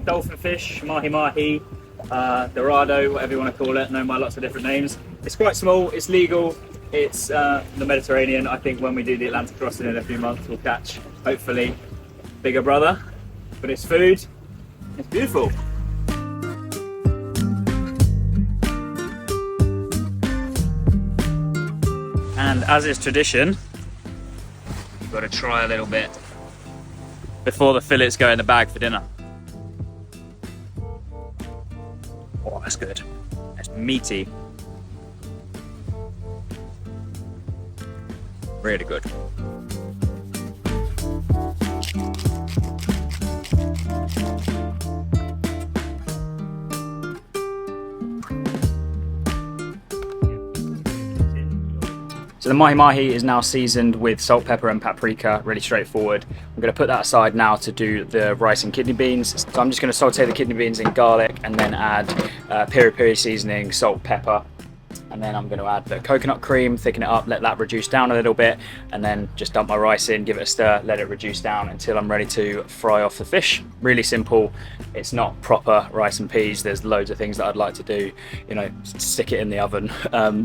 dolphin fish, mahi, dorado, whatever you want to call it, known by lots of different names. It's quite small, it's legal, it's the Mediterranean. I think when we do the Atlantic crossing in a few months, we'll catch, hopefully, bigger brother. But it's food, it's beautiful. And as is tradition, you've got to try a little bit before the fillets go in the bag for dinner. Oh, that's good. That's meaty. Really good. So the mahi is now seasoned with salt, pepper and paprika, really straightforward. I'm going to put that aside now to do the rice and kidney beans. So I'm just going to saute the kidney beans in garlic and then add peri peri seasoning, salt, pepper. And then I'm going to add the coconut cream, thicken it up, let that reduce down a little bit, and then just dump my rice in, give it a stir, let it reduce down until I'm ready to fry off the fish. Really simple. It's not proper rice and peas. There's loads of things that I'd like to do, you know, stick it in the oven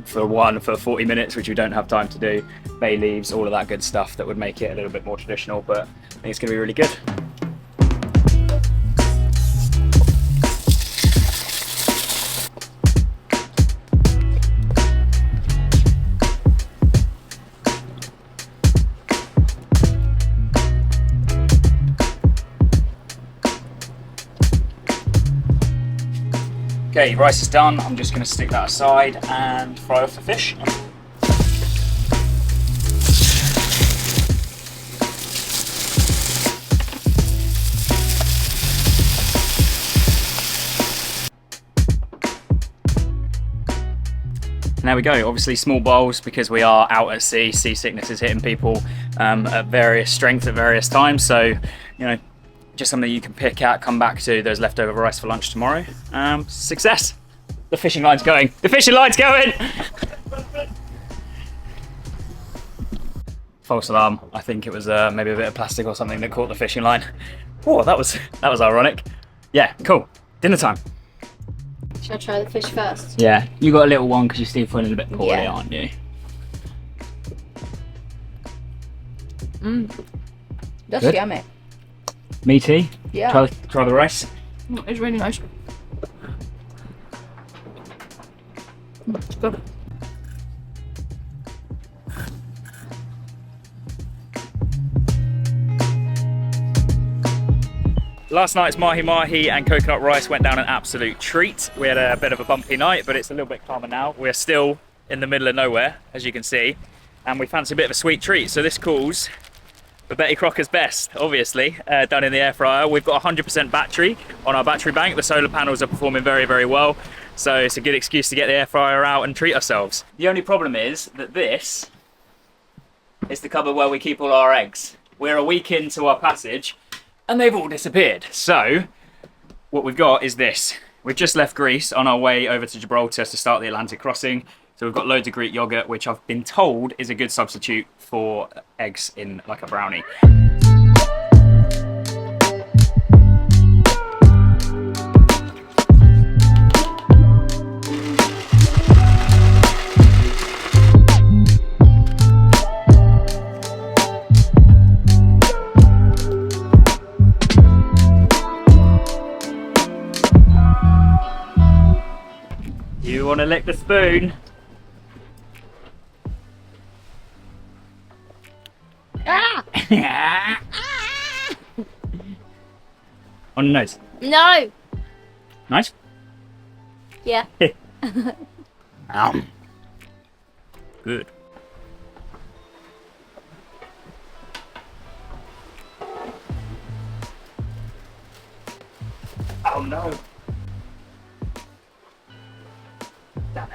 for 40 minutes, which we don't have time to do. Bay leaves, all of that good stuff that would make it a little bit more traditional, but I think it's going to be really good. Okay, rice is done. I'm just going to stick that aside and fry off the fish. And there we go, obviously small bowls because we are out at sea. Seasickness is hitting people at various strengths at various times. So, you know, just something you can pick out, come back to. There's leftover rice for lunch tomorrow. Success. The fishing line's going. The fishing line's going! False alarm. I think it was maybe a bit of plastic or something that caught the fishing line. Oh, that was ironic. Yeah, cool. Dinner time. Shall I try the fish first? Yeah, you got a little one because you're still feeling a bit poorly, yeah. aren't you? That's Good. yummy. Meaty? Yeah. Try the rice. It's really nice. It's good. Last night's mahi and coconut rice went down an absolute treat. We had a bit of a bumpy night, but it's a little bit calmer now. We're still in the middle of nowhere, as you can see, and we fancy a bit of a sweet treat. So this calls for Betty Crocker's best, obviously, done in the air fryer. We've got 100% battery on our battery bank. The solar panels are performing very, very well. So it's a good excuse to get the air fryer out and treat ourselves. The only problem is that this is the cupboard where we keep all our eggs. We're a week into our passage and they've all disappeared. So what we've got is this. We've just left Greece on our way over to Gibraltar to start the Atlantic crossing. So we've got loads of Greek yogurt, which I've been told is a good substitute for eggs in like a brownie. You want to lick the spoon? Ah! On the nose. No! Nice? Yeah. Good. Oh no. Damn it.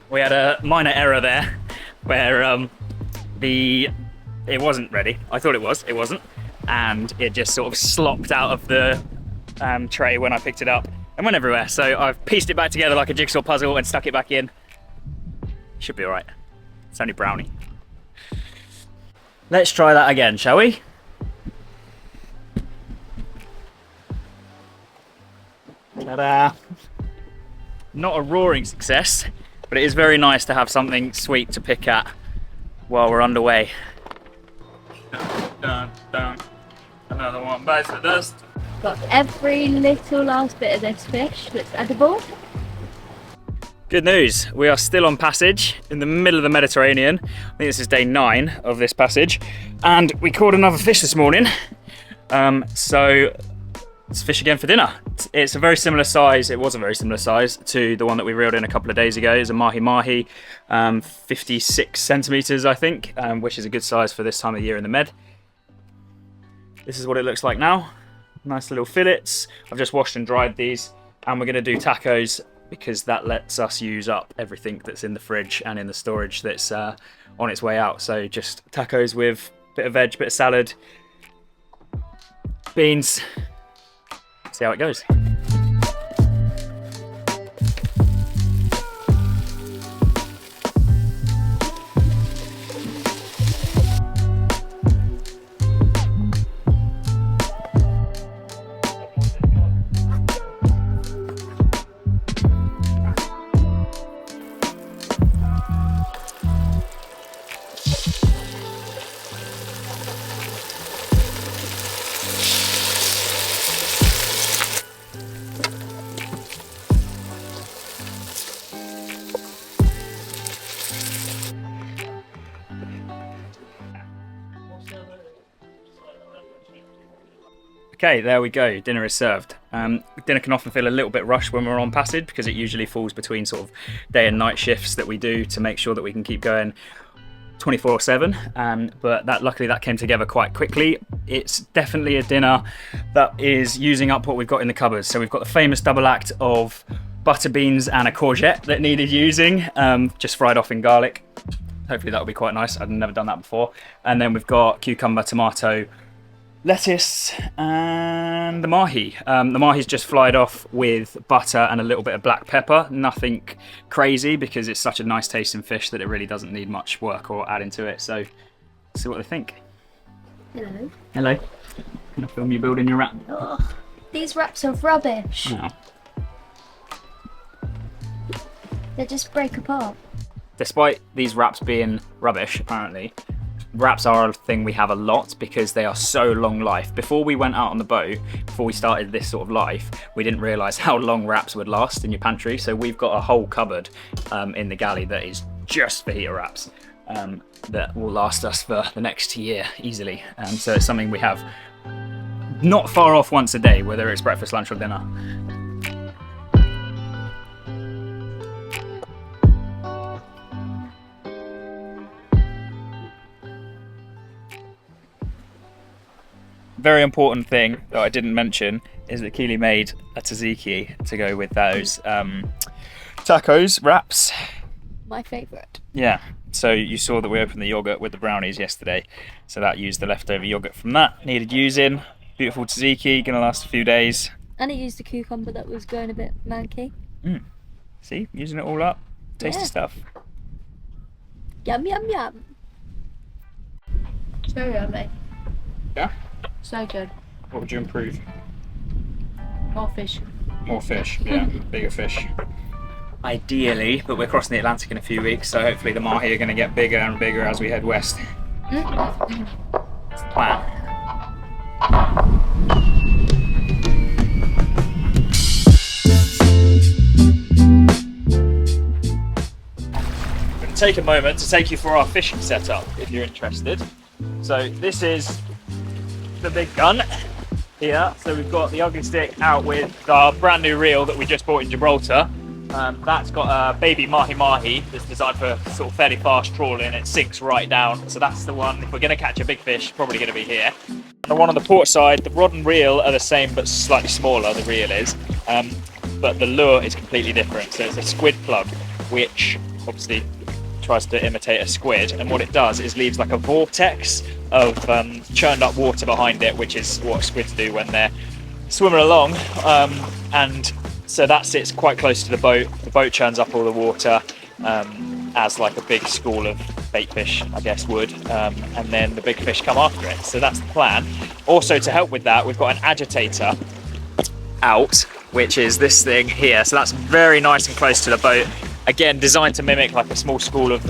We had a minor error there where it wasn't ready. I thought it wasn't. And it just sort of slopped out of the tray when I picked it up and went everywhere. So I've pieced it back together like a jigsaw puzzle and stuck it back in. Should be all right. It's only brownie. Let's try that again, shall we? Ta-da! Not a roaring success, but it is very nice to have something sweet to pick at while we're underway. Dun, dun, dun. Another one bites the dust. Got every little last bit of this fish that's edible. Good news, we are still on passage in the middle of the Mediterranean. I think this is day 9 of this passage, and we caught another fish this morning. So let's fish again for dinner. It's a very similar size, it was a very similar size to the one that we reeled in a couple of days ago. It's a Mahi, 56 centimeters, I think, which is a good size for this time of year in the Med. This is what it looks like now. Nice little fillets. I've just washed and dried these, and we're gonna do tacos because that lets us use up everything that's in the fridge and in the storage that's on its way out. So just tacos with a bit of veg, bit of salad, beans. See how it goes. Okay, there we go, dinner is served. Dinner can often feel a little bit rushed when we're on passage because it usually falls between sort of day and night shifts that we do to make sure that we can keep going 24/7, but luckily that came together quite quickly. It's definitely a dinner that is using up what we've got in the cupboards. So we've got the famous double act of butter beans and a courgette that needed using, just fried off in garlic. Hopefully that'll be quite nice, I've never done that before. And then we've got cucumber, tomato, lettuce, and the mahi. The mahi's just fried off with butter and a little bit of black pepper. Nothing crazy because it's such a nice tasting fish that it really doesn't need much work or adding to it. So, see what they think. Hello. Hello. Can I film you building your wrap? Oh, these wraps are rubbish. No. They just break apart. Despite these wraps being rubbish, apparently, wraps are a thing we have a lot because they are so long life. Before we went out on the boat, before we started this sort of life, we didn't realise how long wraps would last in your pantry. So we've got a whole cupboard in the galley that is just for heater wraps that will last us for the next year easily. So it's something we have not far off once a day, whether it's breakfast, lunch or dinner. Very important thing that I didn't mention is that Keeley made a tzatziki to go with those tacos wraps. My favourite. Yeah, so you saw that we opened the yogurt with the brownies yesterday, so that used the leftover yogurt from that. Needed using. Beautiful tzatziki, gonna last a few days. And it used the cucumber that was going a bit manky. See, using it all up. Tasty stuff. Yum yum yum. So yummy. Yeah? So good. What would you improve? More fish. More fish, yeah, bigger fish. Ideally, but we're crossing the Atlantic in a few weeks, so hopefully the mahi are going to get bigger and bigger as we head west. That's the plan. I'm going to take a moment to take you through our fishing setup if you're interested. So this is the big gun here. So we've got the ugly stick out with our brand new reel that we just bought in Gibraltar. That's got a baby mahi that's designed for sort of fairly fast trawling. It sinks right down. So that's the one, if we're going to catch a big fish, probably going to be here. The one on the port side, the rod and reel are the same but slightly smaller, the reel is. But the lure is completely different. So it's a squid plug, which obviously tries to imitate a squid, and what it does is leaves like a vortex of churned up water behind it, which is what squids do when they're swimming along, and so that sits quite close to the boat. The boat churns up all the water as like a big school of bait fish, I guess, would, and then the big fish come after it. So that's the plan. Also, to help with that, we've got an agitator out which is this thing here. So that's very nice and close to the boat. Again, designed to mimic like a small school of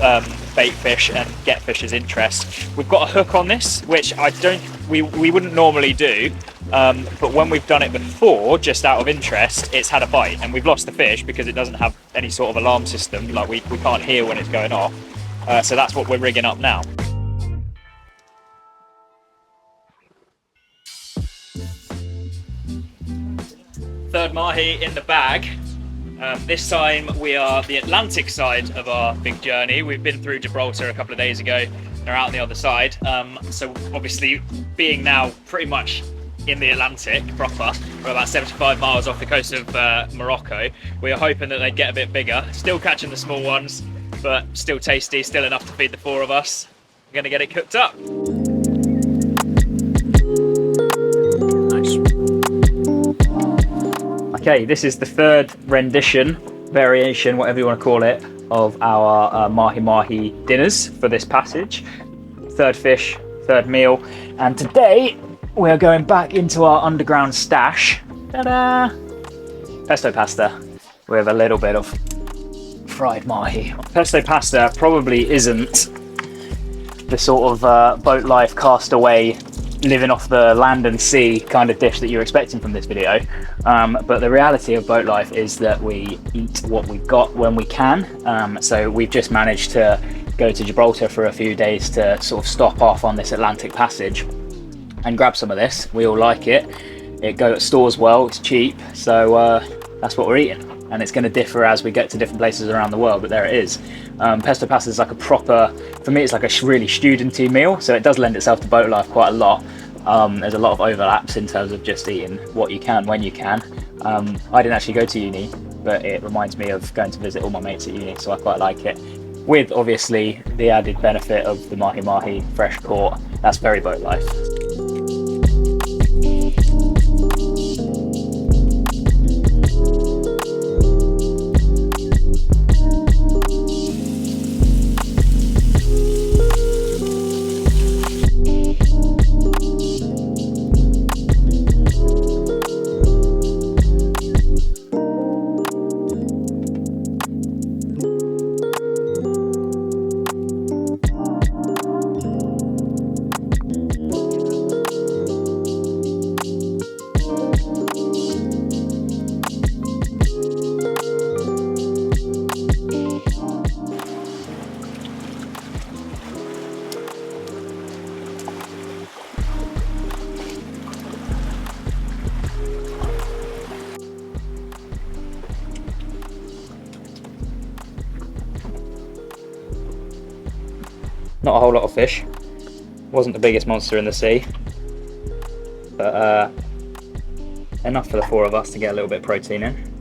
bait fish and get fish's interest. We've got a hook on this, which we wouldn't normally do, but when we've done it before, just out of interest, it's had a bite, and we've lost the fish because it doesn't have any sort of alarm system. Like we can't hear when it's going off. So that's what we're rigging up now. Third Mahi in the bag. This time we are the Atlantic side of our big journey. We've been through Gibraltar a couple of days ago and are out on the other side. So obviously being now pretty much in the Atlantic proper, we're about 75 miles off the coast of Morocco. We are hoping that they get a bit bigger. Still catching the small ones, but still tasty, still enough to feed the 4 of us. We're gonna get it cooked up. Okay, this is the third rendition, variation, whatever you want to call it, of our mahi-mahi dinners for this passage. Third fish, third meal, and today we are going back into our underground stash. Ta-da! Pesto pasta with a little bit of fried mahi. Pesto pasta probably isn't the sort of Boatlife castaway living off the land and sea kind of dish that you're expecting from this video, but the reality of Boatlife is that we eat what we've got when we can. So we've just managed to go to Gibraltar for a few days to sort of stop off on this Atlantic passage and grab some of this. We all like it. It stores well, it's cheap, so that's what we're eating. And it's going to differ as we get to different places around the world, but there it is. Pesto pasta is like a proper, for me it's like a really studenty meal, so it does lend itself to Boatlife quite a lot. There's a lot of overlaps in terms of just eating what you can when you can. I didn't actually go to uni, but it reminds me of going to visit all my mates at uni, so I quite like it. With obviously the added benefit of the mahi-mahi fresh caught. That's very Boatlife. Not a whole lot of fish. Wasn't the biggest monster in the sea, but enough for the 4 of us to get a little bit of protein in.